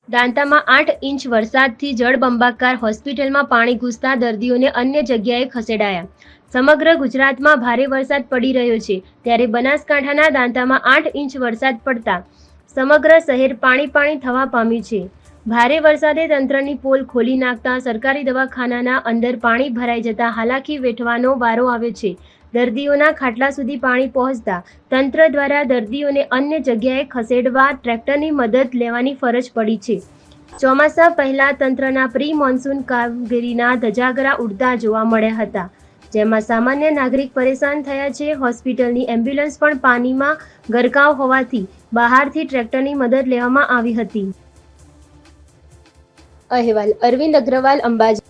દાંતામાં 8 inch વરસાદથી જળબંબાકાર હોસ્પિટલમાં પાણી ઘૂસતા દર્દીઓને અન્ય જગ્યાએ ખસેડાયા। સમગ્ર ગુજરાતમાં ભારે વરસાદ પડી રહ્યો છે, ત્યારે બનાસકાંઠાના દાંતામાં 8 ઇંચ વરસાદ પડતા સમગ્ર શહેર પાણી થવા પામ્યું છે। ભારે વરસાદે તંત્રની પોલ ખોલી નાખતા સરકારી દવાખાનાના અંદર પાણી ભરાઈ જતા હાલાકી વેઠવાનો વારો આવ્યો છે। દર્દીઓના ખાટલા સુધી પાણી પહોંચતા તંત્ર દ્વારા દર્દીઓને અન્ય જગ્યાએ ખસેડવા ટ્રેક્ટરની મદદ લેવાની ફરજ પડી છે। ચોમાસા પહેલા તંત્રના પ્રી મોન્સૂન કામગીરીના ધજાગરા ઉડતા જોવા મળ્યા હતા, જેમાં સામાન્ય નાગરિક પરેશાન થયા છે। હોસ્પિટલની એમ્બ્યુલન્સ પણ પાણીમાં ગરકાવ હોવાથી બહારથી ટ્રેક્ટરની મદદ લેવામાં આવી હતી। અહેવાલ અરવિંદ અગ્રવાલ, અંબાજી।